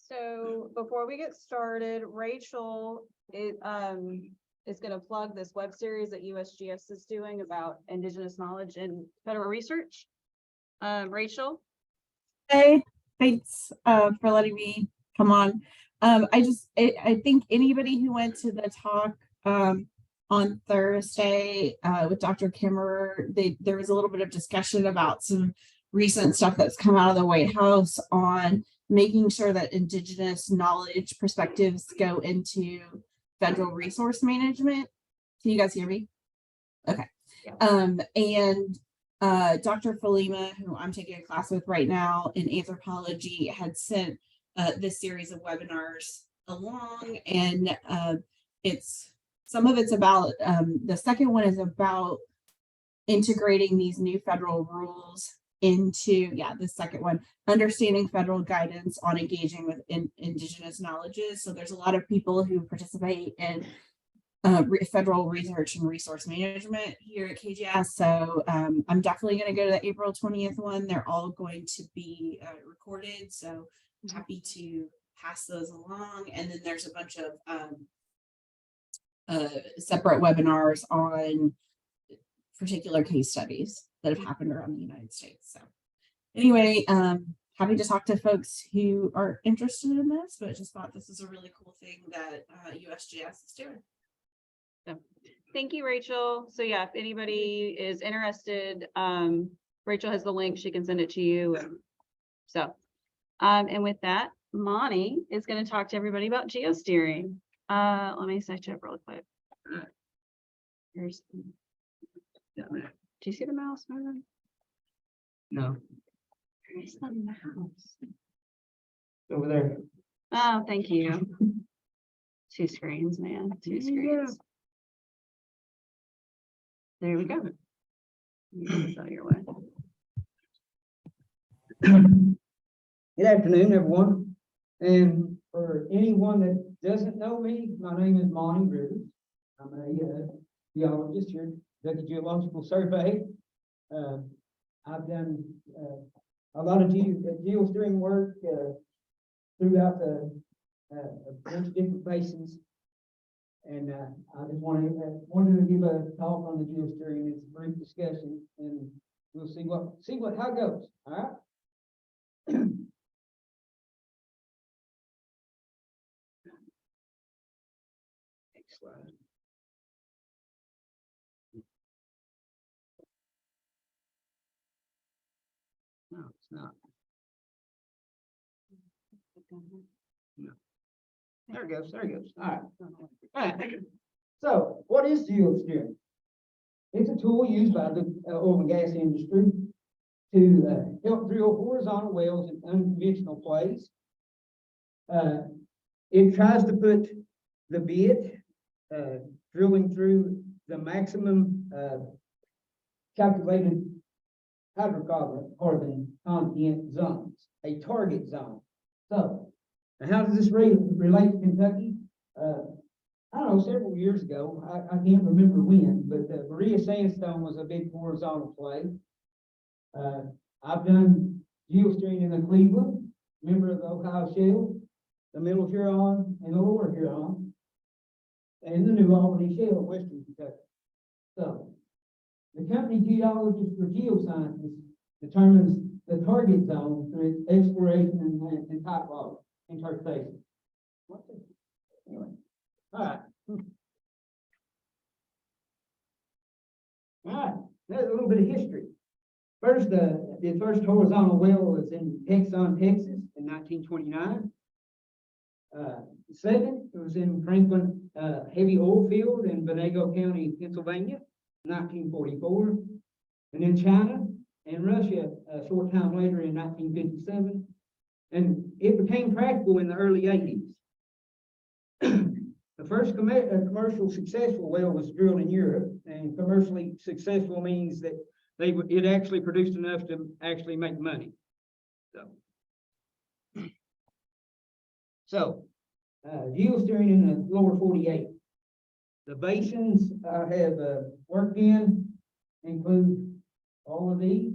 So before we get started, Rachel is going to plug this web series that USGS is doing about Indigenous knowledge and federal research. Rachel. Hey, thanks for letting me come on. I think anybody who went to the talk on Thursday with Dr. Kimmerer, there was a little bit of discussion about some recent stuff that's come out of the White House on making sure that Indigenous knowledge perspectives go into federal resource management. Can you guys hear me? Okay. Yeah. Dr. Falima, who I'm taking a class with right now in anthropology, had sent this series of webinars along, and some of it's about the second one is about integrating these new federal rules into the second one, understanding federal guidance on engaging with Indigenous knowledges. So there's a lot of people who participate in federal research and resource management here at KGS. So I'm definitely going to go to the April 20th one. They're all going to be recorded. So I'm happy to pass those along. And then there's a bunch of separate webinars on particular case studies that have happened around the United States. So anyway, happy to talk to folks who are interested in this, but just thought this is a really cool thing that USGS is doing. Thank you, Rachel. So yeah, if anybody is interested, Rachel has the link. She can send it to you. So, and with that, Monte is going to talk to everybody about geosteering. Let me set you up real quick. Here's. Do you see the mouse moving? No. Where's the mouse? Over there. Oh, thank you. Two screens, man. Two screens. There we go. Your way. Good afternoon, everyone. And for anyone that doesn't know me, my name is Monte Rivers. I'm a geologist here at the Geological Survey. I've done a lot of geosteering work throughout a bunch of different basins. And I just wanted to give a talk on the geosteering. It's a brief discussion, and we'll see how it goes. All right. Next slide. No, it's not. No. There it goes. There it goes. All right. All right. So, what is geosteering? It's a tool used by the oil and gas industry to help drill horizontal wells in unconventional plays. It tries to put the bit drilling through the maximum calculated hydrocarbon content zones, a target zone. So, now how does this relate to Kentucky? I don't know, several years ago, I can't remember when, but Berea Sandstone was a big horizontal play. I've done geosteering in the Cleveland, member of the Ohio Shale, the Middle Huron, and the Lower Huron, and the New Albany Shale in Western Kentucky. So, the company Geologist for Geosciences determines the target zone through its exploration and typology interpretation. Anyway, all right. All right, there's a little bit of history. First, the first horizontal well was in Texon, Texas in 1929. Second, it was in Franklin Heavy Oil Field in Venango County, Pennsylvania, 1944. And in China and Russia a short time later in 1957. And it became practical in the early 80s. The first commercial successful well was drilled in Europe, and commercially successful means that it actually produced enough to actually make money. So geosteering in the lower 48. The basins I have worked in include all of these.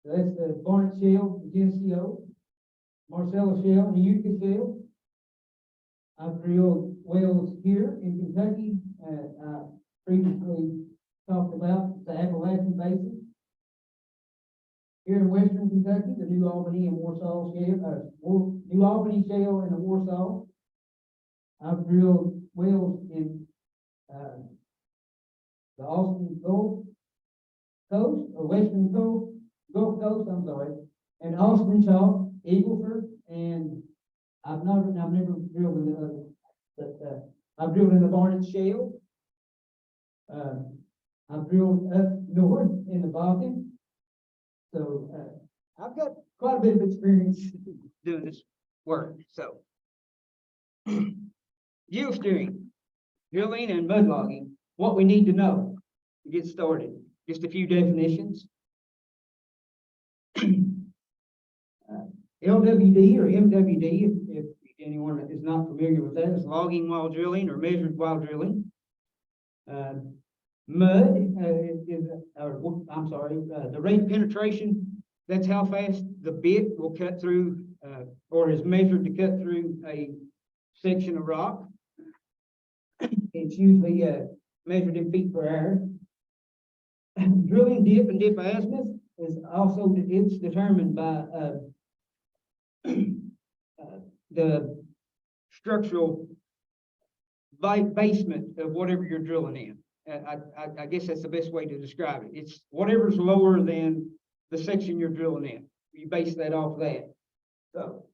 So that's the Barnett Shale, the Geneseo, Marcellus Shale and Utica Shale. I've drilled wells here in Kentucky, I previously talked about the Appalachian Basin. Here in western Kentucky, the New Albany and Warsaw Shale, New Albany Shale and the Warsaw. I've drilled wells in, the Austin Gulf Coast, or Western Gulf Coast, I'm sorry, and Austin Chalk, Eagleford, and I've never drilled in the other, but, I've drilled in the Barnett Shale. I've drilled up north in the Bakken. So, I've got quite a bit of experience doing this work, so. Geosteering, drilling and mud logging, what we need to know to get started. Just a few definitions. LWD or MWD, if anyone is not familiar with that, is logging while drilling or measured while drilling. Mud the rate penetration, that's how fast the bit will cut through, or is measured to cut through a section of rock. It's usually measured in feet per hour. Drilling dip and dip azimuth is also, it's determined by the structural basement of whatever you're drilling in. I guess that's the best way to describe it. It's whatever's lower than the section you're drilling in. You base that off that. So,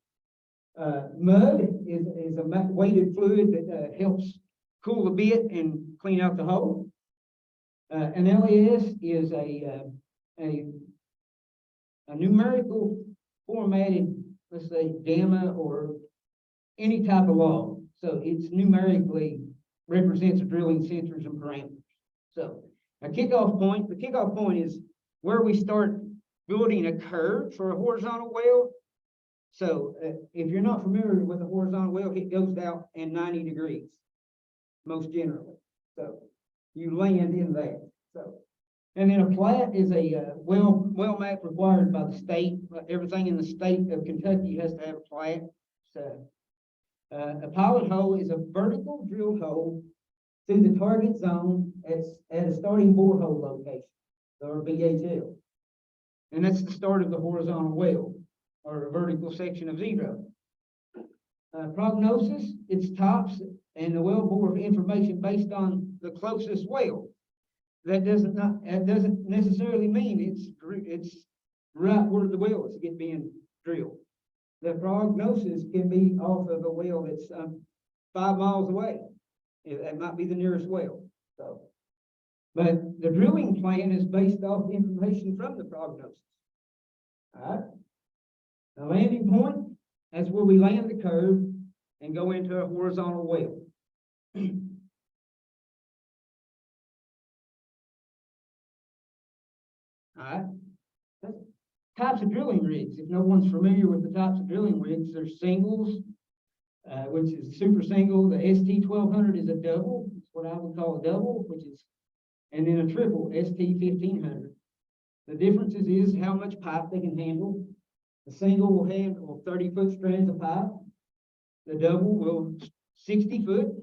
mud is a weighted fluid that helps cool the bit and clean out the hole. An LAS is a numerical formatted, let's say, gamma or any type of log. So it's numerically represents the drilling sensors and parameters. So the kickoff point is where we start building a curve for a horizontal well. So if you're not familiar with a horizontal well, it goes out in 90 degrees, most generally. So you land in that. So, and then a plat is a well map required by the state. Everything in the state of Kentucky has to have a plat. So a pilot hole is a vertical drill hole through the target zone at a starting borehole location, or BHL. And that's the start of the horizontal well, or a vertical section of zero. Prognosis, it's tops and the well bore information based on the closest well. That doesn't necessarily mean it's right where the well is being drilled. The prognosis can be off of a well that's 5 miles away. That might be the nearest well. So, but the drilling plan is based off information from the prognosis. All right. The landing point, that's where we land the curve and go into a horizontal well. All right. Types of drilling rigs. If no one's familiar with the types of drilling rigs, there's singles, which is super single. The ST-1200 is a double. It's what I would call a double, and then a triple, ST-1500. The differences is how much pipe they can handle. The single will handle 30-foot strands of pipe. The double will 60 foot,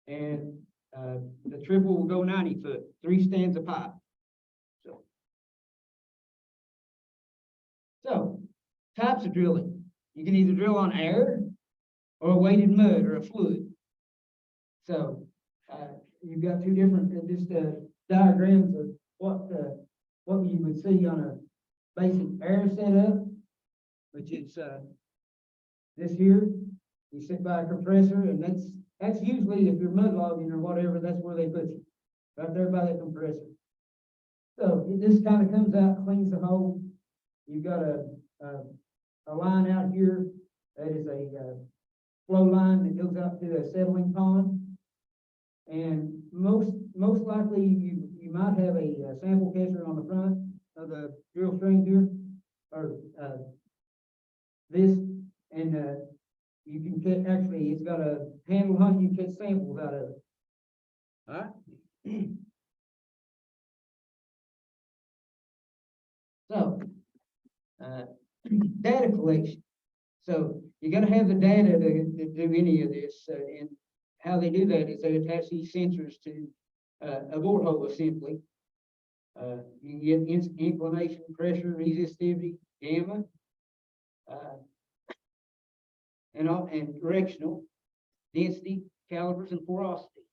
and the triple will go 90 foot, 3 stands of pipe. So, types of drilling. You can either drill on air or a weighted mud or a fluid. So, you've got two different diagrams of what you would see on a basic air setup, which is this here. You sit by a compressor, and that's usually, if you're mud logging or whatever, that's where they put you, right there by the compressor. So this kind of comes out, cleans the hole. You've got a line out here that is a flow line that goes out to a settling pond, and most likely you might have a sample catcher on the front of the drill string here, or this, and you can catch, actually it's got a handle on, you can catch samples out of it. All right. So data collection. So you gotta have the data to do any of this, and how they do that is they attach these sensors to, a borehole assembly. You can get inclination, pressure, resistivity, gamma, and directional, density, calibers, and porosity.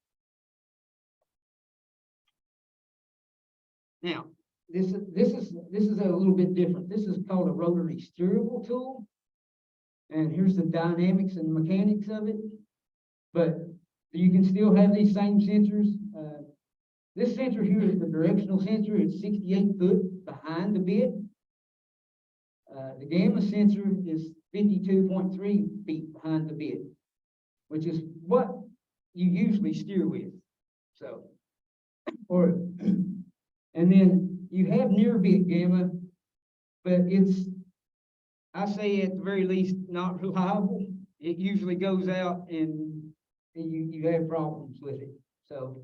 Now, this is a little bit different. This is called a rotary steerable tool. And here's the dynamics and mechanics of it. But you can still have these same sensors. This sensor here is the directional sensor. It's 68 foot behind the bit. The gamma sensor is 52.3 feet behind the bit, which is what you usually steer with. So, and then you have near bit gamma, but it's, I say at the very least, not reliable. It usually goes out and you have problems with it. So,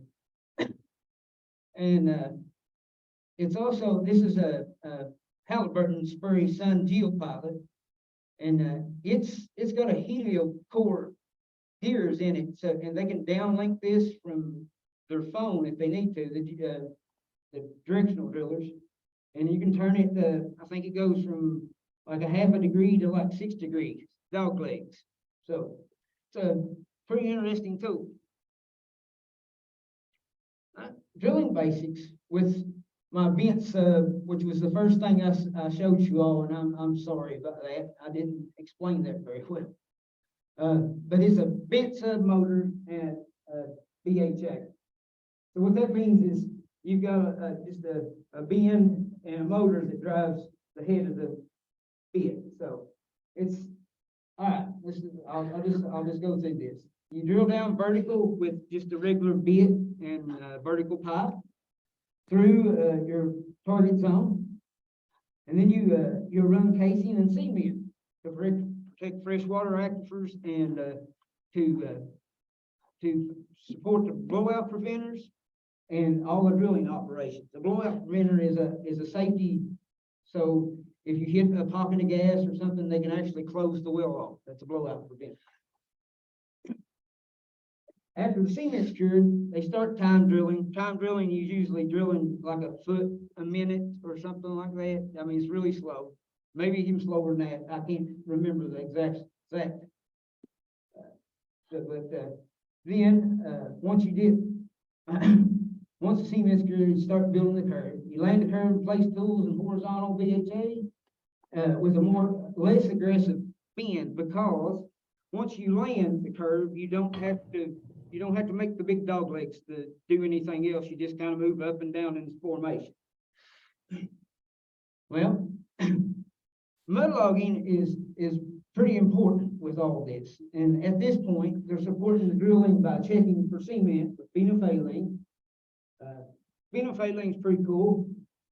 and it's also, this is a Halliburton Spurry Sun Geopilot, and it's got a helio core gears in it, so, and they can downlink this from their phone if they need to, the directional drillers, and you can turn it, I think it goes from like a half a degree to like 6 degrees, dog legs. So it's a pretty interesting tool. Drilling basics with my bent sub, which was the first thing I showed you all, and I'm sorry about that. I didn't explain that very well. But it's a bent sub motor and BHA. So what that means is you've got just a bend and a motor that drives the head of the bit. So it's all right. I'll just go through this. You drill down vertical with just a regular bit and vertical pipe through your target zone, and then you run casing and cement to protect freshwater aquifers and to support the blowout preventers and all the drilling operations. The blowout preventer is a safety, so if you hit a pocket of gas or something, they can actually close the well off. That's a blowout preventer. After the cement's cured, they start time drilling. Time drilling is usually drilling like a foot a minute or something like that. I mean, it's really slow. Maybe even slower than that. I can't remember the exact. Then once you get once the cement's cured, you start building the curve. You land the curve, place tools and horizontal BHA with a less aggressive bend, because once you land the curve, you don't have to make the big dog legs to do anything else. You just kind of move up and down in this formation. Well, mud logging is pretty important with all this. And at this point, they're supporting the drilling by checking for cement with phenolphthalein. Phenolphthalein is pretty cool.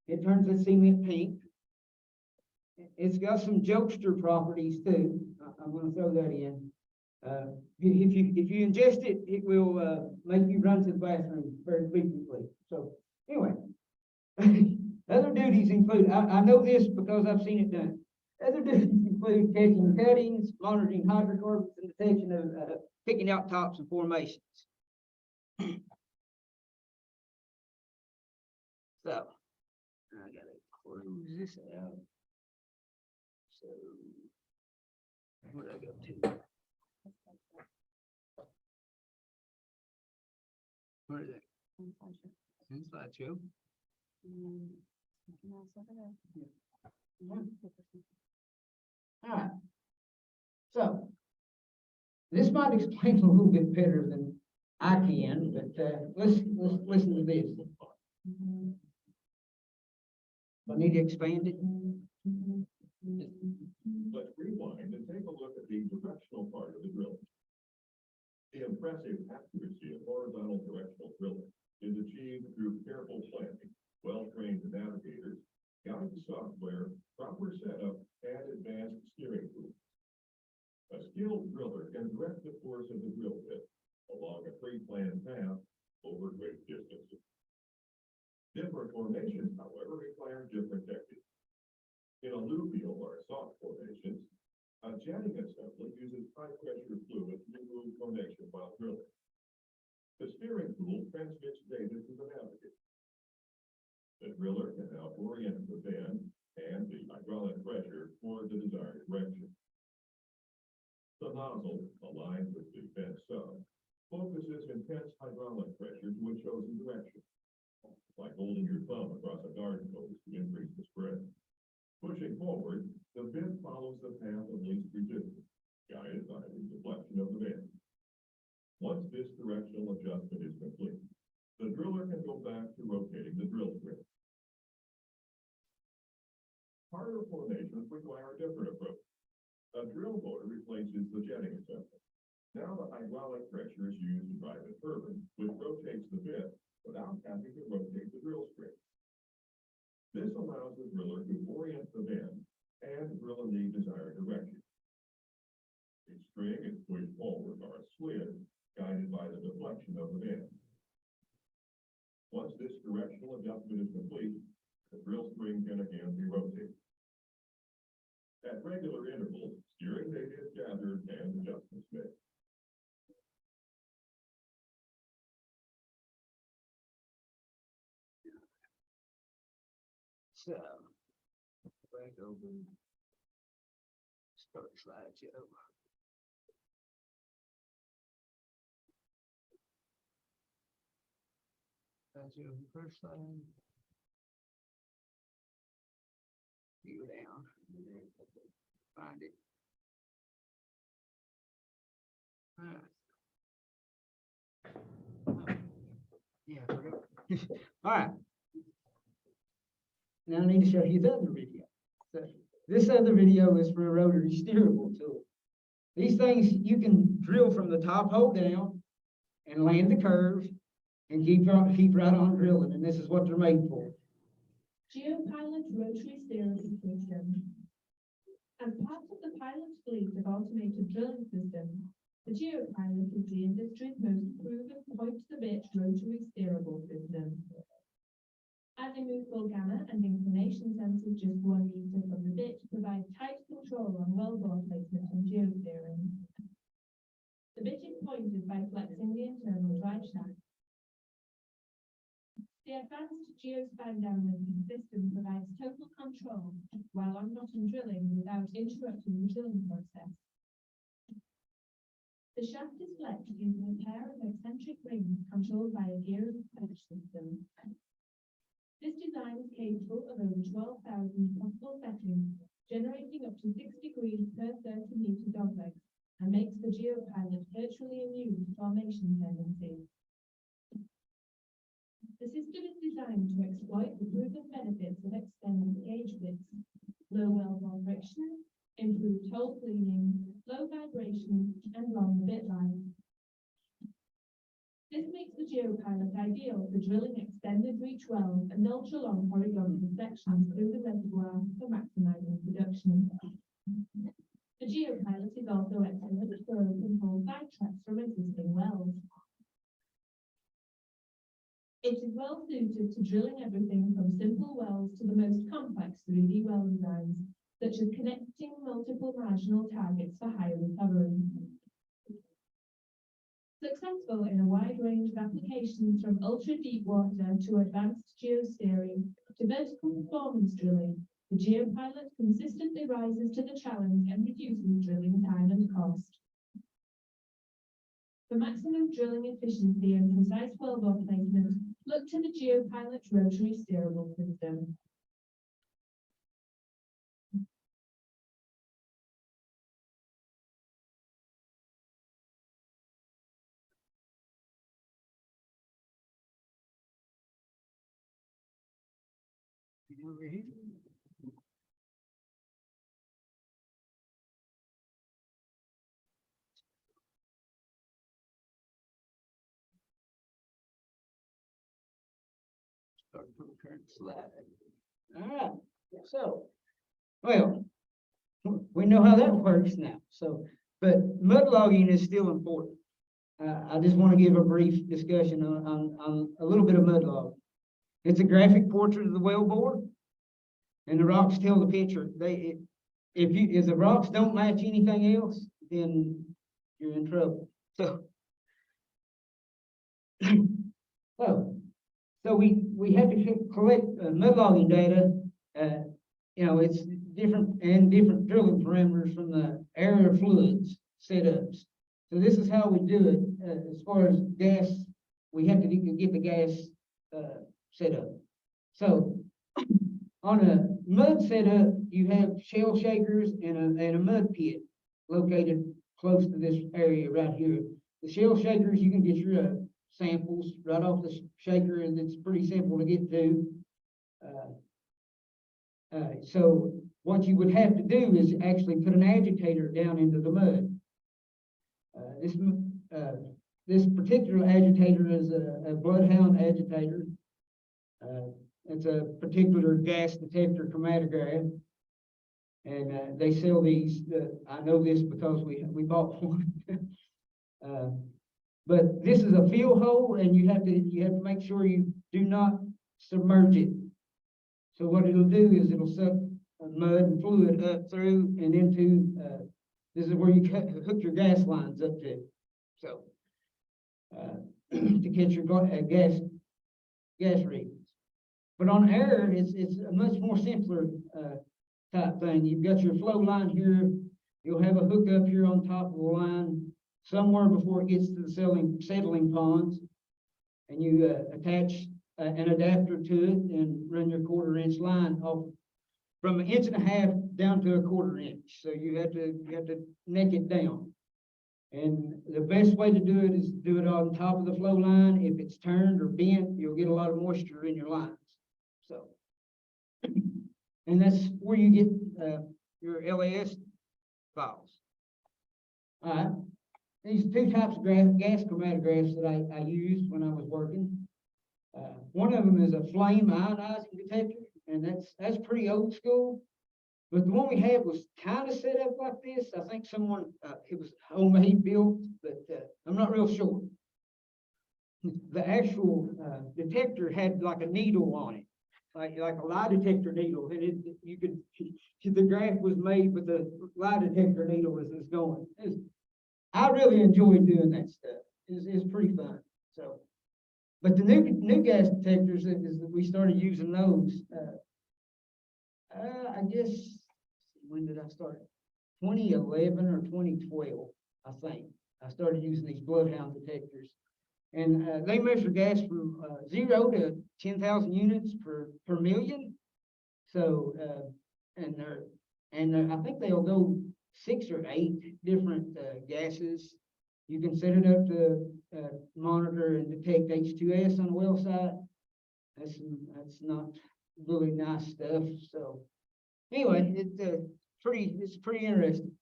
It turns the cement pink. It's got some jokester properties too. I'm going to throw that in. If you ingest it, it will make you run to the bathroom very frequently. So anyway, other duties include, I know this because I've seen it done. Other duties include catching cuttings, monitoring hydrocarbons, and detection of picking out tops and formations. So I gotta close this out. So where did I go to? Where is it? In slideshow. All right. So this might explain a little bit better than I can, but let's listen to this. I need to expand it. Let's rewind and take a look at the directional part of the drilling. The impressive accuracy of horizontal directional drilling is achieved through careful planning, well-trained navigators, guided software, proper setup, and advanced steering tools. A skilled driller can direct the course of the drill bit along a pre-planned path over great distances. Different formations, however, require different techniques. In alluvial or soft formations, A jetting assembly uses high-pressure fluid to remove formation while drilling. The steering tool transmits data to the navigator. The driller can now orient the bend and the hydraulic pressure toward the desired direction. The nozzle, aligned with the bent sub, focuses intense hydraulic pressure to a chosen direction, like holding your thumb across a garden hose to increase the spread. Pushing forward, the bit follows the path of least resistance, guided by the deflection of the bend. Once this directional adjustment is complete, the driller can go back to rotating the drill string. Harder formations require a different approach. A drill motor replaces the jetting assembly. Now the hydraulic pressure is used to drive a turbine, which rotates the bit without having to rotate the drill string. This allows the driller to orient the bend and drill in the desired direction. The string is pushed forward or slid, guided by the deflection of the bend. Once this directional adjustment is complete, the drill string can again be rotated. At regular intervals, steering data is gathered and adjustments made. So, back open. Start slideshow. That's your first line. You go down. Find it. Alright. Yeah, I forgot. All right. Now I need to show you the other video. So this other video is for a rotary steerable tool. These things you can drill from the top hole down and land the curve and keep right on drilling, and this is what they're made for. GeoPilot rotary steering system. As part of the pilot fleet of automated drilling systems, the GeoPilot is the industry's most proven point-to-bit rotary steerable system. Azimuthal gamma and inclination sensors just 1 meter from the bit provide tight control on wellbore placement and geosteering. The bit is pointed by flexing the internal drive shaft. The advanced geospan downlinking system provides total control while on bottom drilling without interrupting the drilling process. The shaft is flexed using a pair of eccentric rings controlled by a gear and clutch system. This design is capable of over 12,000 possible settings, generating up to 6 degrees per 30 meter dogleg, and makes the GeoPilot virtually immune to formation tendencies. The system is designed to exploit the proven benefits of extended gauge widths, low wellbore friction, improved hole cleaning, low vibration, and long bit life. This makes the GeoPilot ideal for drilling extended reach wells and ultra-long horizontal sections through the reservoir for maximizing production. The GeoPilot is also excellent for open hole sidetracks from existing wells. It is well suited to drilling everything from simple wells to the most complex 3D well designs, such as connecting multiple marginal targets for higher recovery. Successful in a wide range of applications from ultra-deep water to advanced geosteering to vertical performance drilling, the GeoPilot consistently rises to the challenge and reduces drilling time and cost. For maximum drilling efficiency and precise wellbore placement, look to the GeoPilot rotary steerable system. Over here. Start from current slide. All right, so, well, we know how that works now, so, but mud logging is still important. I just want to give a brief discussion on a little bit of mud logging. It's a graphic portrait of the wellbore, and the rocks tell the picture. if the rocks don't match anything else, then you're in trouble. So, so we have to collect mud logging data. You know, it's different drilling parameters from the area fluids setups. So this is how we do it. As far as gas, we have to get the gas set up. So on a mud setup, you have shell shakers and a mud pit located close to this area right here. The shell shakers, you can get your samples right off the shaker, and it's pretty simple to get to. So what you would have to do is actually put an agitator down into the mud. This particular agitator is a bloodhound agitator. It's a particular gas detector chromatograph, and they sell these. I know this because we bought one. But this is a fill hole, and you have to make sure you do not submerge it. So what it'll do is it'll suck mud and fluid up through and into. This is where you hook your gas lines up to. So to catch your gas readings. But on air, it's a much more simpler type thing. You've got your flow line here. You'll have a hook up here on top of the line somewhere before it gets to the settling ponds, and you attach an adapter to it and run your 1/4 inch line off from 1.5 inches down to 1/4 inch. So you have to neck it down. And the best way to do it is do it on top of the flow line. If it's turned or bent, you'll get a lot of moisture in your lines. So, and that's where you get your LAS files. All right. These two types of gas chromatographs that I used when I was working. One of them is a flame ionizing detector, and that's pretty old school. But the one we had was kind of set up like this. I think someone, it was homemade built, but I'm not real sure. The actual detector had like a needle on it, like a lie detector needle, and the graph was made with the lie detector needle as it's going. I really enjoyed doing that stuff. It's pretty fun. So, but the new gas detectors is that we started using those. I guess, when did I start? 2011 or 2012, I think. I started using these bloodhound detectors, and they measure gas from 0 to 10,000 units per million. So, and I think they'll go 6 or 8 different gases. You can set it up to monitor and detect H2S on the well site. That's not really nice stuff. So anyway, it's pretty interesting.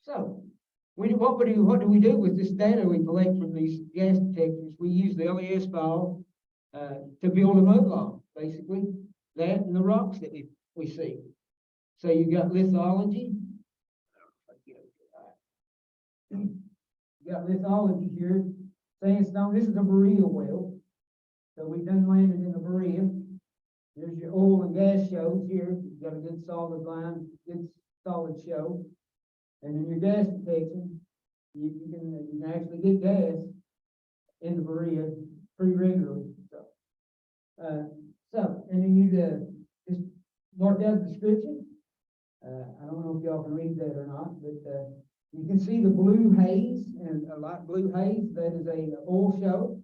So what do we do with this data we collect from these gas detectors? We use the LES file to build a mud log, basically, that and the rocks that we see. So you got lithology. You got lithology here, sandstone. This is a Berea well. So we done landed in the Berea. There's your oil and gas shows here. You've got a good solid line, good solid show. And then your gas detection, you can actually get gas in the Berea pretty regularly. So and then you just mark out the description. I don't know if y'all can read that or not, but you can see the blue haze and a light blue haze. That is a oil show.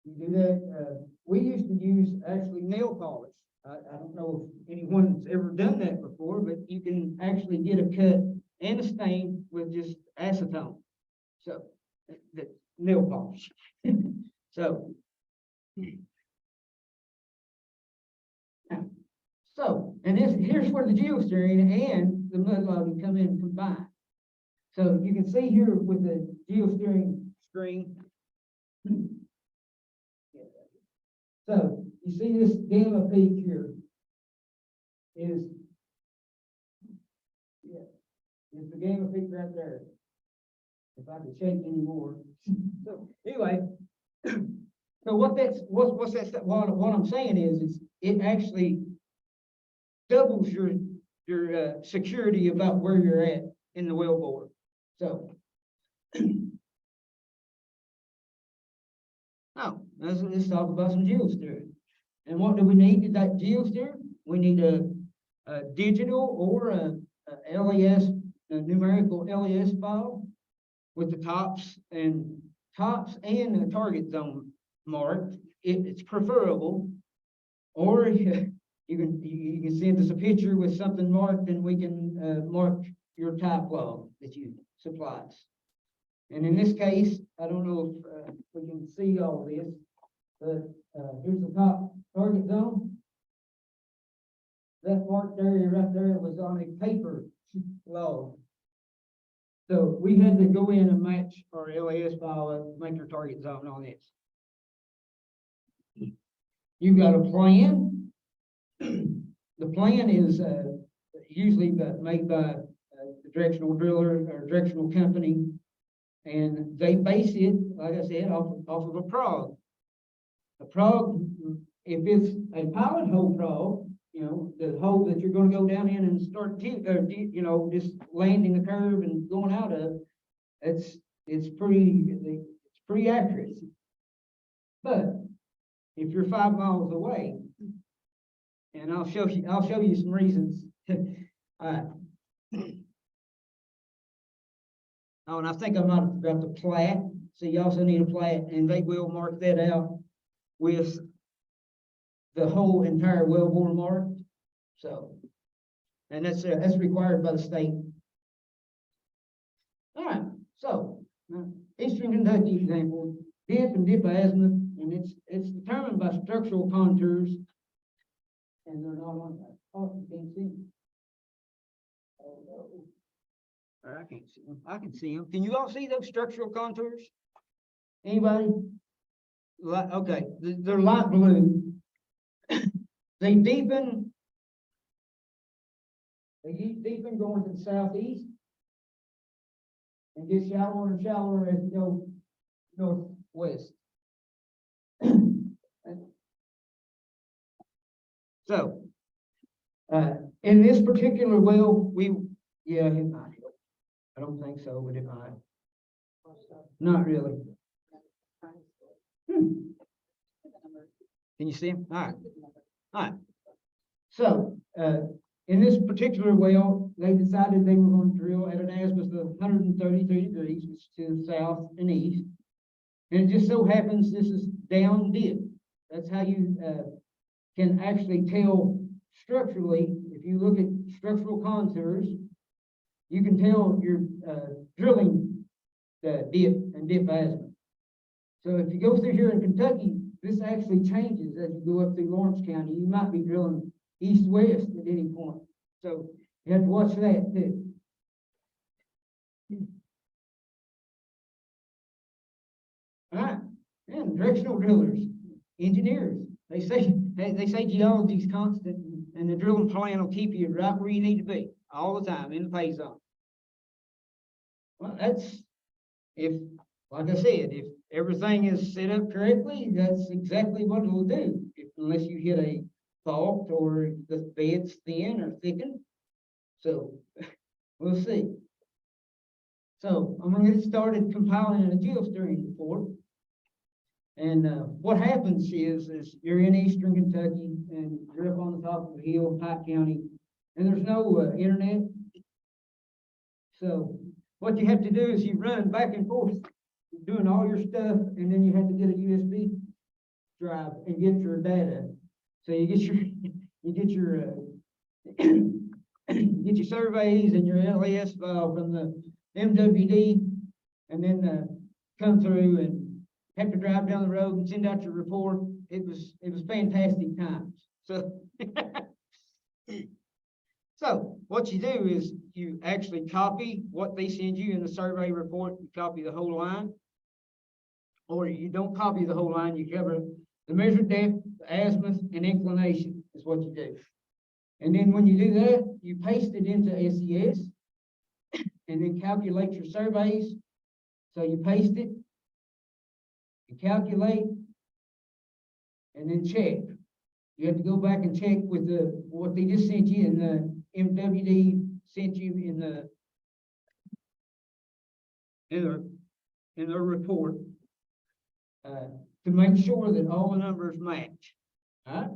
You do that. We used to use actually nail polish. I don't know if anyone's ever done that before, but you can actually get a cut and a stain with just acetone. So the nail polish. So and here's where the geosteering and the mud logging come in and combine. So you can see here with the geosteering screen. So you see this gamma peak here is the gamma peak right there. If I could shake anymore. So anyway, so what I'm saying is it actually doubles security about where you're at in the well bore. So. Now, let's talk about some geosteering. And what do we need to that geosteer? We need a digital or a LES, a numerical LES file with the tops and the target zone marked. It's preferable. Or you can send us a picture with something marked, and we can mark your type log that you supply us. And in this case, I don't know if we can see all this, but here's the top target zone. That marked area right there was on a paper log. So we had to go in and match our LAS file and make our target zone on this. You've got a plan. The plan is usually made by the directional driller or directional company, and they base it, like I said, off of a prog. A prog, if it's a pilot hole prog, the hole that you're going to go down in and start, just landing the curve and going out of, it's pretty accurate. But if you're 5 miles away, and I'll show you some reasons. Oh, and I think I might have forgot the plat. So you also need a plat, and they will mark that out with the whole entire wellbore marked. So, and that's required by the state. All right. So, Eastern Kentucky example, dip and dip azimuth, and it's determined by structural contours, and they're not on that. Oh, you can't see them. Oh no. I can't see them. I can see them. Can you all see those structural contours? Anybody? Okay, they're light blue. They deepen going to the southeast and get shallower and shallower as you go northwest. So, in this particular well, it might help. I don't think so, but it might. Not really. Can you see him? All right. All right. So, in this particular well, they decided they were going to drill at an azimuth of 133 degrees, which is to the south and east. And it just so happens this is down dip. That's how you can actually tell structurally. If you look at structural contours, you can tell you're drilling the dip and dip azimuth. So if you go through here in Kentucky, this actually changes as you go up through Lawrence County. You might be drilling east-west at any point. So you have to watch that too. All right, and directional drillers, engineers, they say geology is constant, and the drilling plan will keep you right where you need to be all the time in the pay zone. Well, like I said, if everything is set up correctly, that's exactly what it'll do. Unless you hit a fault or the bed's thin or thickened. So we'll see. So I'm going to get started compiling a geosteering report. And what happens is you're in Eastern Kentucky and you're up on the top of a hill, Pike County, and there's no internet. So what you have to do is you run back and forth doing all your stuff, and then you have to get a USB drive and get your data. So you get your get your surveys and your LAS file from the MWD, and then come through and have to drive down the road and send out your report. It was fantastic times. So so what you do is you actually copy what they send you in the survey report. You copy the whole line, or you don't copy the whole line. You cover the measured depth, the azimuth, and inclination is what you do. And then when you do that, you paste it into SES and then calculate your surveys. So you paste it, you calculate, and then check. You have to go back and check with what they just sent you in the MWD sent you in their report, to make sure that all the numbers match, all right?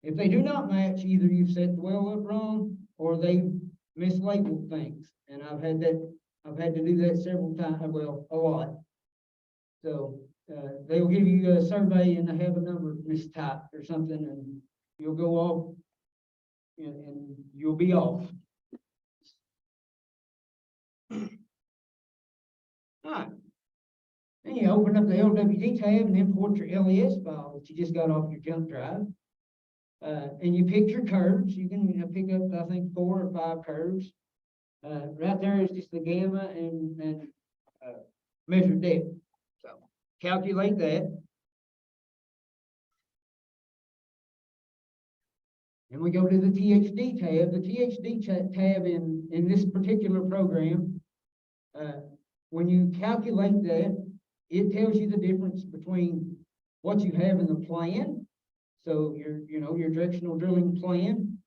If they do not match, either you've set the well up wrong, or they mislabeled things, and I've had to do that several times, well, a lot. So, they'll give you a survey and they have a number mistyped or something, and you'll go off, and you'll be off. Alright. Then you open up the LWD tab and import your LES file that you just got off your jump drive. And you pick your curves. You can, pick up, I think, 4 or 5 curves. Right there is just the gamma and measured depth. So calculate that. And we go to the THD tab. The THD tab in this particular program, when you calculate that, it tells you the difference between what you have in the plan. So your directional drilling plan,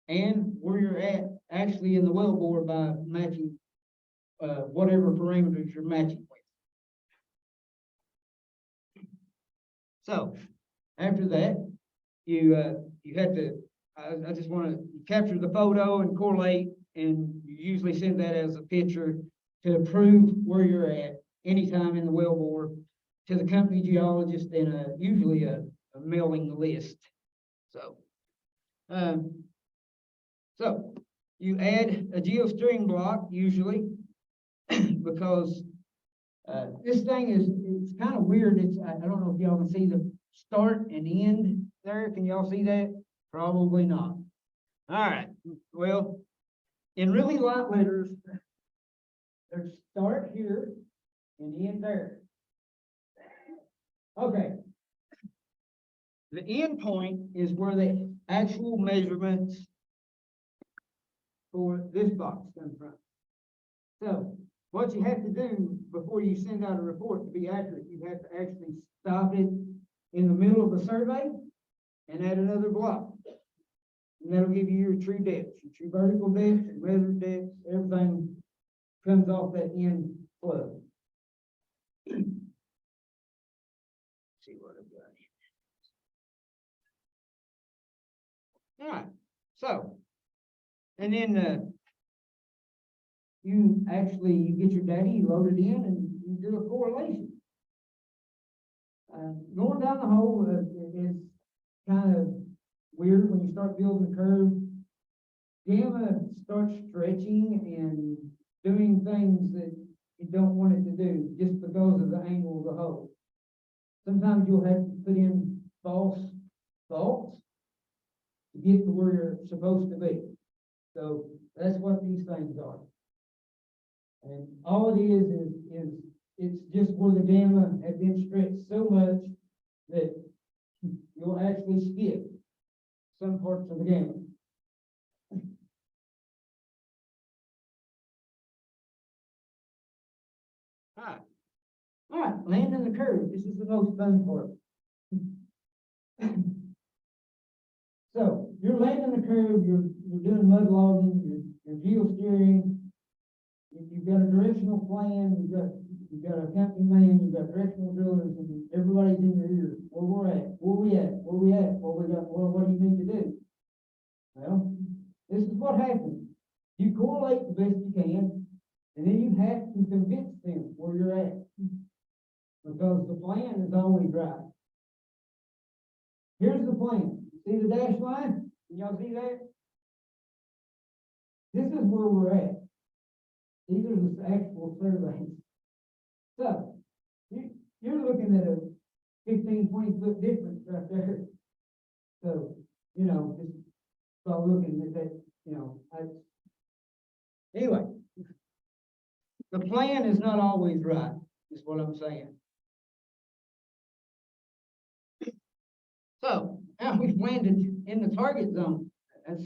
and where you're at actually in the wellbore by matching whatever parameters you're matching with. So after that, you have to, I just want to capture the photo and correlate, and you usually send that as a picture to prove where you're at anytime in the wellbore to the company geologist, and usually a mailing list. So, you add a geosteering block usually because this thing it's kind of weird. I don't know if y'all can see the start and end there. Can y'all see that? Probably not. All right. Well, in really light letters, there's start here and end there. Okay. The end point is where the actual measurements for this box come from. So what you have to do before you send out a report to be accurate, you have to actually stop it in the middle of the survey and add another block. And that'll give you your true depths, your true vertical depths, and measured depths, everything comes off that end plug. See what I've got here. All right, so, and then you get your data, you load it in, and you do a correlation. Going down the hole is kind of weird when you start building the curve. Gamma starts stretching and doing things that you don't want it to do just because of the angle of the hole. Sometimes you'll have to put in false faults to get to where you're supposed to be. So that's what these things are. And all it is it's just where the gamma had been stretched so much that you'll actually skip some parts of the gamma. All right, landing the curve. This is the most fun part. So you're landing the curve, you're doing mud logging, you're geosteering, you've got a directional plan, you've got a company man, you've got directional drillers, and everybody's in your ear. Where we're at, where we at, where we at, what do you need to do? Well, this is what happens. You correlate the best you can, and then you have to convince them where you're at. Because the plan is always right. Here's the plan. See the dashed line? Can y'all see that? This is where we're at. These are the actual surveys. So, you're looking at a 15, 20-foot difference right there. So, just start looking at that, anyway, the plan is not always right, is what I'm saying. So now we've landed in the target zone. That's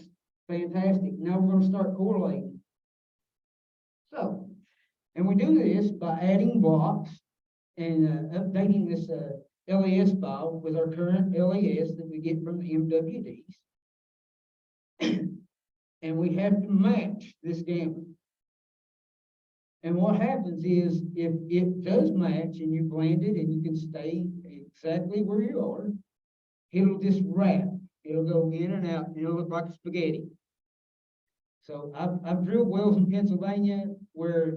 fantastic. Now we're going to start correlating. So, and we do this by adding blocks and updating this LES file with our current LES that we get from the MWDs. and we have to match this gamut. And what happens is, if it does match and you blend it and you can stay exactly where you are, it'll just wrap. It'll go in and out, and it'll look like spaghetti. So I've drilled wells in Pennsylvania where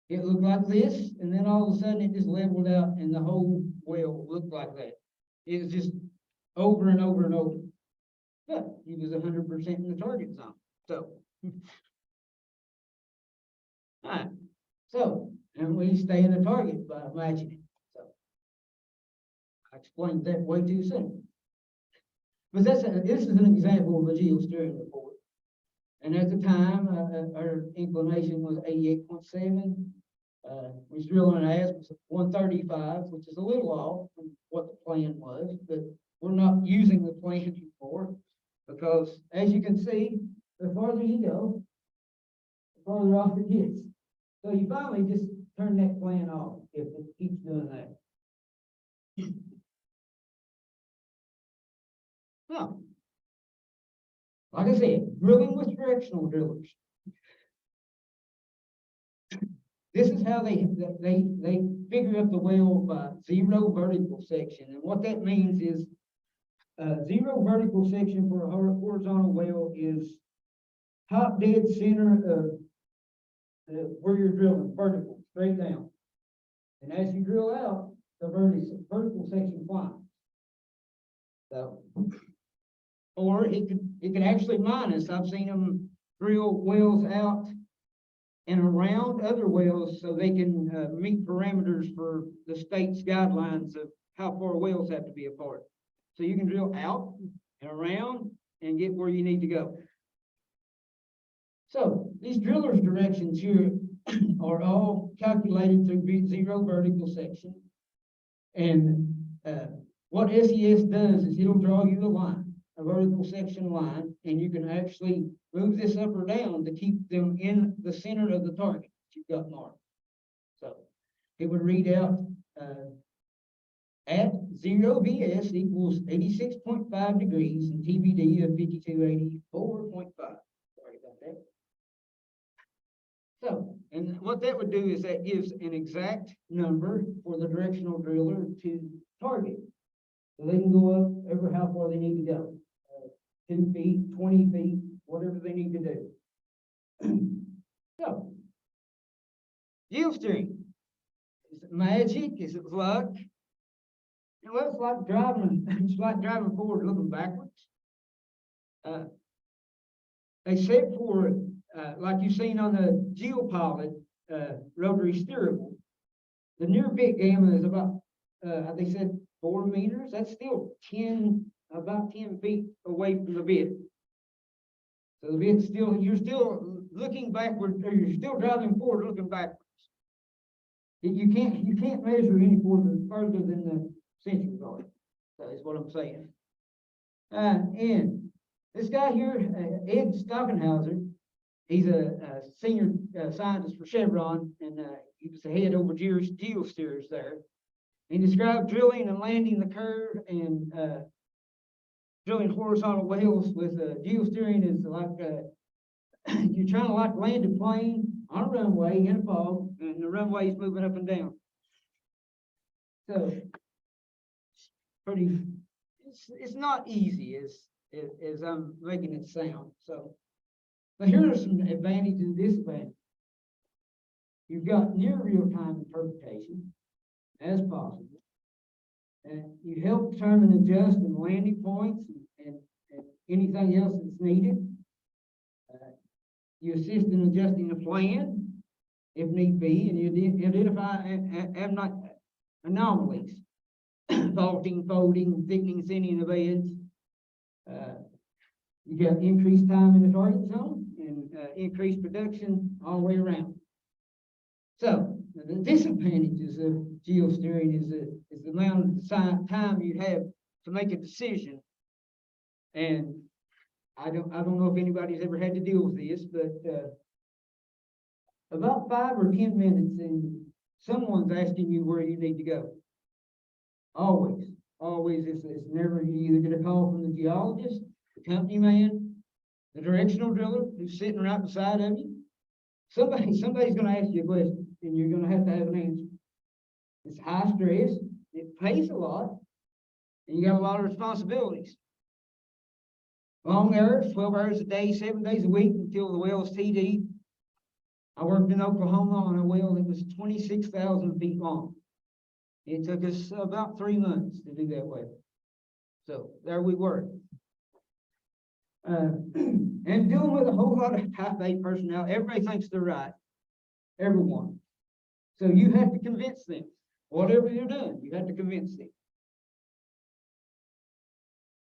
it looked like this, and then all of a sudden it just leveled out and the whole well looked like that. It was just over and over and over. But he was 100% in the target zone, so. Alright, so, and we stay in the target by matching it, so. I explained that way too soon. But this is an example of a geosteering report. And at the time, our inclination was 88.7. We was drilling an azimuth of 135, which is a little off from what the plan was, but we're not using the plan anymore because, as you can see, the farther you go, the farther off it gets. So you finally just turn that plan off if it keeps doing that. Well, like I said, drilling with directional drillers. This is how they figure up the well by zero vertical section. And what that means is zero vertical section for a horizontal well is top dead center of where you're drilling, vertical, straight down. And as you drill out, the vertical section climbs. So, or it could actually minus. I've seen them drill wells out and around other wells so they can meet parameters for the state's guidelines of how far wells have to be apart. So you can drill out and around and get where you need to go. So these drillers' directions here are all calculated through zero vertical section. And what SES does is it'll draw you a line, a vertical section line, and you can actually move this up or down to keep them in the center of the target that you've got marked. So it would read out at 0 VS equals 86.5 degrees and TBD of 5284.5. Sorry about that. So, and what that would do is that gives an exact number for the directional driller to target. So they can go up ever how far they need to go. 10 feet, 20 feet, whatever they need to do. So, geosteering. Is it magic? Is it luck? Well, it's like driving forward looking backwards. Except for, like you've seen on the Geopilot rotary steerable, the near bit gamma is about, they said 4 meters. That's still about 10 feet away from the bit. So the bit's still, you're still looking backward, or you're still driving forward looking backwards. You can't measure any further than the central guard. That is what I'm saying. And this guy here, Ed Stockenhauser, he's a senior scientist for Chevron, and he was the head over geosteers there. He described drilling and landing the curve and drilling horizontal wells with geosteering is like you're trying to like land a plane on a runway in a fog, and the runway is moving up and down. So it's not easy as I'm making it sound. So, but here are some advantages and disadvantages. You've got near real-time interpretation as possible. And you help determine, adjust, and landing points and anything else that's needed. You assist in adjusting the plan if need be, and you identify anomalies, faulting, folding, thickening, thinning of beds. You got increased time in the target zone and increased production all the way around. So the disadvantages of geosteering is the amount of time you have to make a decision. And I don't know if anybody's ever had to deal with this, but about 5 or 10 minutes and someone's asking you where you need to go. Always it's never, you either get a call from the geologist, the company man, the directional driller who's sitting right beside of you. Somebody's gonna ask you a question, and you're gonna have an answer. It's high stress, it pays a lot, and you got a lot of responsibilities. Long hours, 12 hours a day, 7 days a week until the well is TD. I worked in Oklahoma on a well that was 26,000 feet long. It took us about 3 months to do that well. So there we were. And dealing with a whole lot of type A personnel, everybody thinks they're right. Everyone. So you have to convince them. Whatever you're doing, you have to convince them.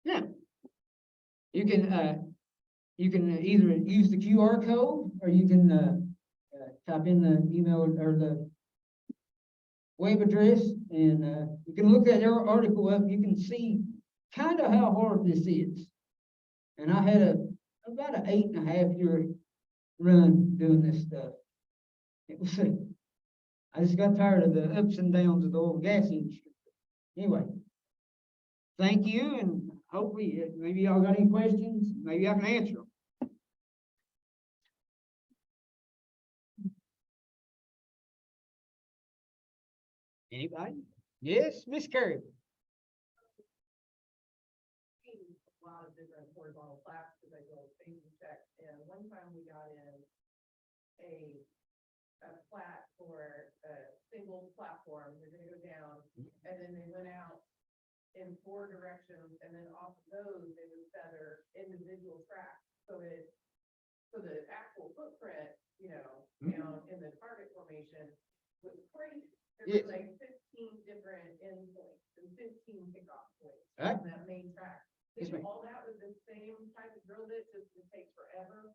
Yeah. You can either use the QR code or you can type in the email or the web address, and you can look that article up. You can see kind of how hard this is. And I had about an 8.5 year run doing this stuff. It was, I just got tired of the ups and downs of the oil and gas industry. Anyway, thank you, and hopefully, maybe y'all got any questions, maybe I can answer them. Anybody? Yes, Miss Carey. A lot of different horizontal flats because I go safety check, and one time we got in a flat for a single platform, they're gonna go down, and then they went out in 4 directions, and then off of those, they would feather individual tracks, so the actual footprint, you know, down in the target formation was crazy. There was like 15 different endpoints and 15 kickoff points on that main track. Yes, ma'am. All that with the same type of drill bit, just it takes forever.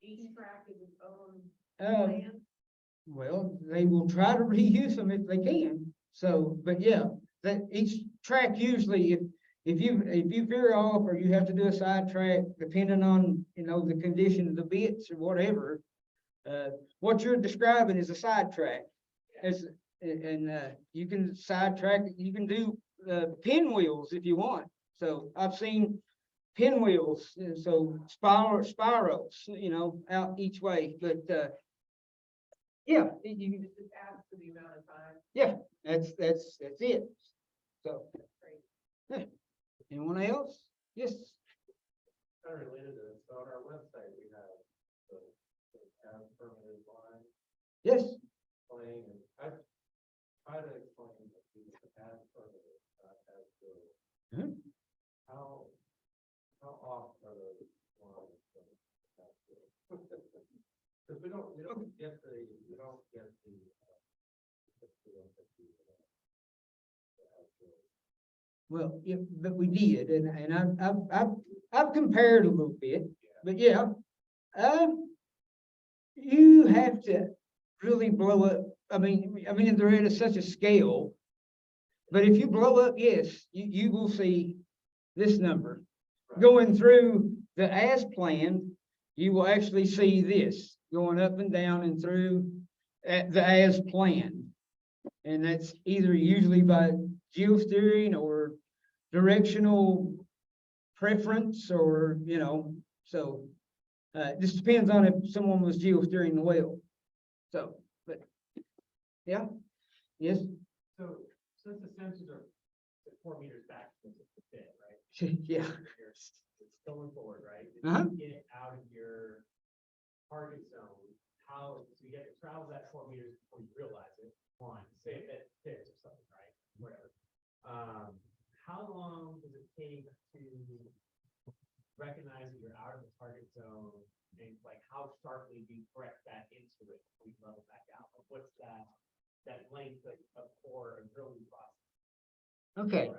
Each track is its own plan. Well, they will try to reuse them if they can. So, but yeah, that each track usually, if you veer off or you have to do a side track, depending on, you know, the condition of the bits or whatever, what you're describing is a side track. You can sidetrack, you can do pinwheels if you want. So I've seen pinwheels, so spirals, you know, out each way. But yeah, you It just adds to the amount of time. yeah, that's it. So yeah. Anyone else? Yes. Kind of related to this, so on our website, we have the as permitted line Yes. playing, and I've tried to explain that the as permitted, as the, Mhm. how off are those lines? Because we don't get the, Well, yeah, but we did, and I've compared a little bit, but yeah, you have to really blow up. I mean, they're at such a scale, but if you blow up, yes, you will see this number going through the as planned. You will actually see this going up and down and through the as planned, and that's either usually by geosteering or directional preference, or, you know, so it just depends on if someone was geosteering the well. So, but yeah, yes. So since the sensors are 4 meters back from the pit, right? Yeah. It's going forward, right? Uh-huh. You get out of your target zone, how, so you get to travel that 4 meters before you realize it, one, say it fits or something, right? Whatever. How long does it take to recognize that you're out of the target zone, and like how sharply do you correct back into it before you level back out? Like, what's that length of core and drilling process? Okay.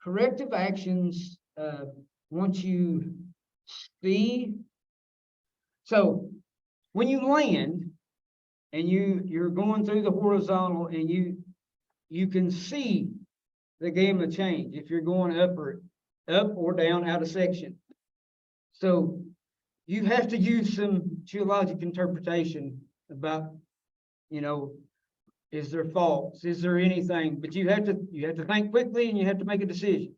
Corrective actions, once you see, so when you land and you're going through the horizontal, and you can see the gamma change if you're going up or down out of section. So you have to use some geologic interpretation about, you know, is there faults? Is there anything? But you have to think quickly, and you have to make a decision.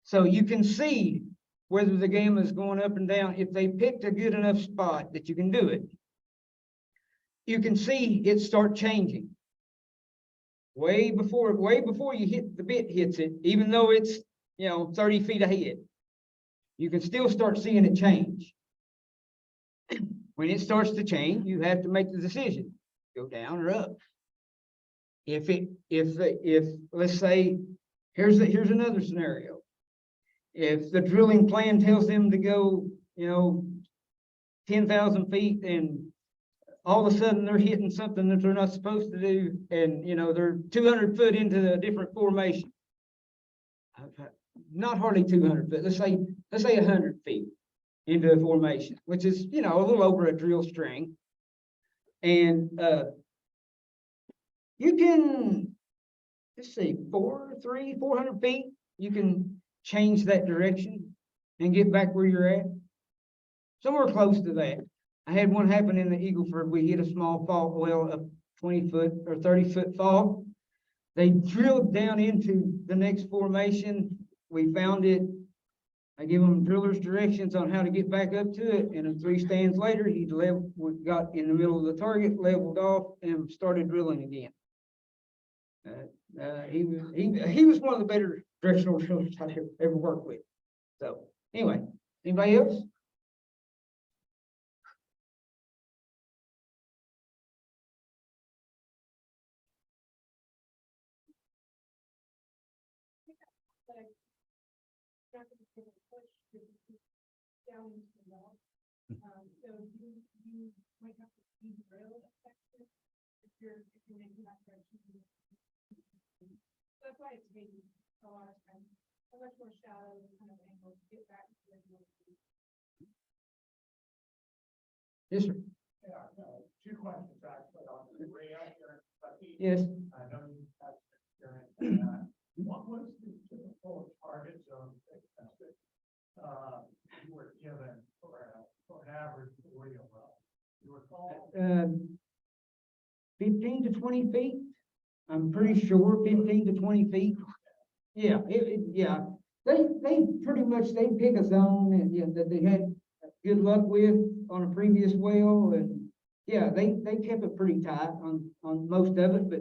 So you can see whether the gamma is going up and down, if they picked a good enough spot that you can do it, you can see it start changing. Way before you hit the bit hits it, even though it's, 30 feet ahead, you can still start seeing it change. When it starts to change, you have to make the decision, go down or up. If let's say, here's another scenario. If the drilling plan tells them to go, 10,000 feet, and all of a sudden they're hitting something that they're not supposed to do, and they're 200 foot into a different formation. Not hardly 200 foot. Let's say 100 feet into a formation, which is a little over a drill string, and you can, let's see, 400 feet. You can change that direction and get back where you're at. Somewhere close to that. I had one happen in the Eagleford. We hit a small fault well, a 20 foot or 30 foot fault. They drilled down into the next formation. We found it. I give them driller's directions on how to get back up to it. And then 3 stands later, he got in the middle of the target, leveled off, and started drilling again. He was one of the better directional drillers I ever worked with. So anyway, anybody else? Down into the well. So you might have to de-drill a section if you're making that direction. That's why it's taking a lot of time, a much more shallow kind of angle to get back to where you want to be. Yes, sir. Yeah, 2 questions actually on the Rio here in Kentucky. Yes. I know you have experience in that. What was the typical target zone that you were given for an average Rio well? You recall? 15 to 20 feet. I'm pretty sure 15 to 20 feet. Yeah, yeah. They pretty much, they pick a zone and that they had good luck with on a previous well, and yeah, they kept it pretty tight on most of it, but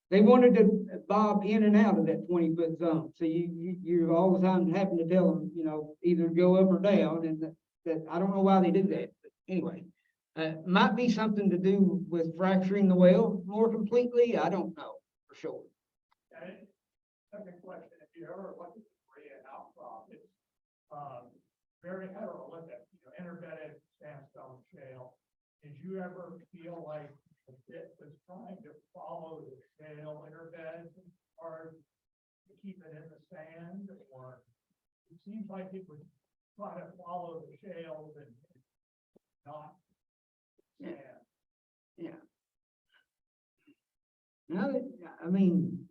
they wanted to bob in and out of that 20 foot zone. So you're all the time having to tell them, either go up or down, and that I don't know why they did that, but anyway. Might be something to do with fracturing the well more completely. I don't know for sure. Okay. Second question, if you ever look at the Korea outcrop, it's very heterolithic, interbedded sandstone shale. Did you ever feel like the pit was trying to follow the shale interbed or to keep it in the sand, or it seems like it would try to follow the shales and not sand? Yeah. No, I mean,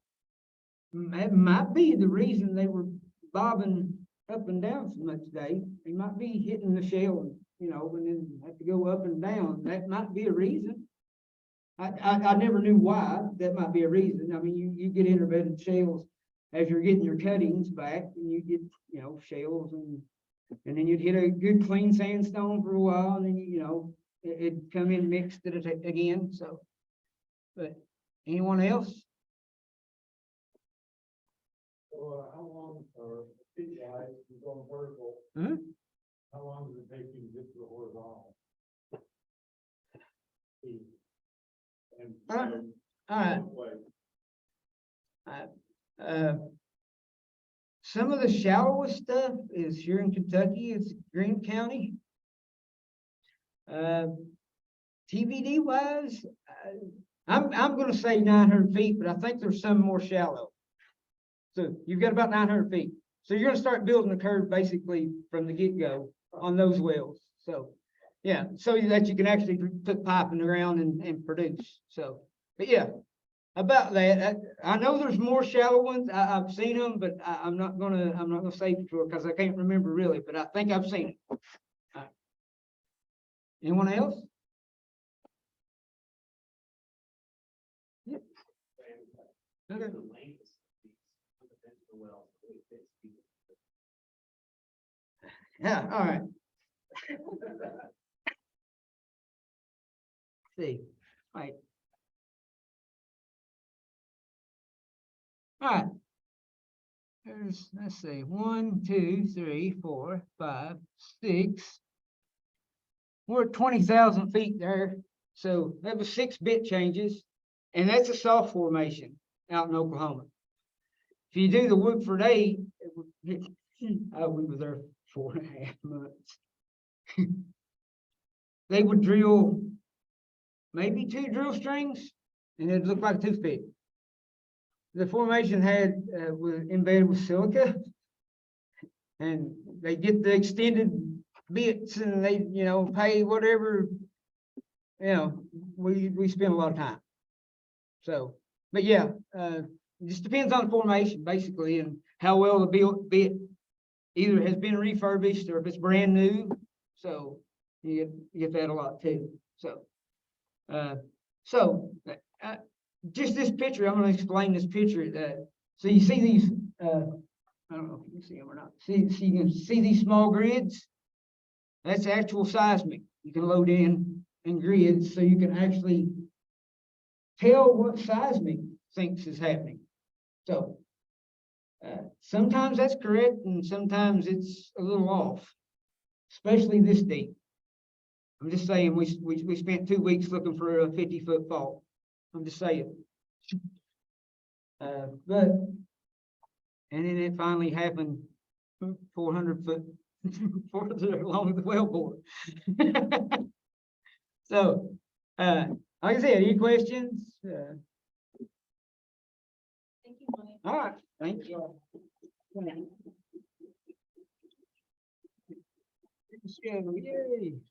that might be the reason they were bobbing up and down so much, Dave. They might be hitting the shell, and then have to go up and down. That might be a reason. I never knew why. That might be a reason. I mean, you get interbedded shales as you're getting your cuttings back, and you get, shales, and then you'd hit a good clean sandstone for a while, and then it'd come in mixed again. So, but anyone else? So how long are pit wise you going vertical? How long does it take you to get to the horizontal? And All right. Some of the shallowest stuff is here in Kentucky. It's Greene County. TBD wise, I'm going to say 900 feet, but I think there's some more shallow. So you've got about 900 feet. So you're going to start building the curve basically from the get-go on those wells. So yeah, so that you can actually put pipe in the ground and produce. So, but yeah, about that. I know there's more shallow ones. I've seen them, but I'm not gonna say for sure because I can't remember really, but I think I've seen it. Anyone else? Yep. Okay. Yeah, all right. See, right. All right. There's, let's see, 1, 2, 3, 4, 5, 6. We're at 20,000 feet there. So that was 6 bit changes. And that's a soft formation out in Oklahoma. If you do the Woodford 8, we were there 4.5 months. They would drill maybe 2 drill strings and it'd look like a toothpick. The formation was embedded with silica, and they get the extended bits, and they pay whatever. We spend a lot of time. So, but yeah, it just depends on the formation basically, and how well the bit either has been refurbished or if it's brand new. So you get that a lot too. So, just this picture, I'm going to explain this picture. So you see these, I don't know if you can see them or not. You can see these small grids? That's actual seismic. You can load in grids so you can actually tell what seismic thinks is happening. So sometimes that's correct and sometimes it's a little off, especially this deep. I'm just saying we spent 2 weeks looking for a 50-foot fault. I'm just saying. And then it finally happened 400 foot further along the wellbore. So, like I said, any questions? Thank you, Monte. All right, thank you. Yay.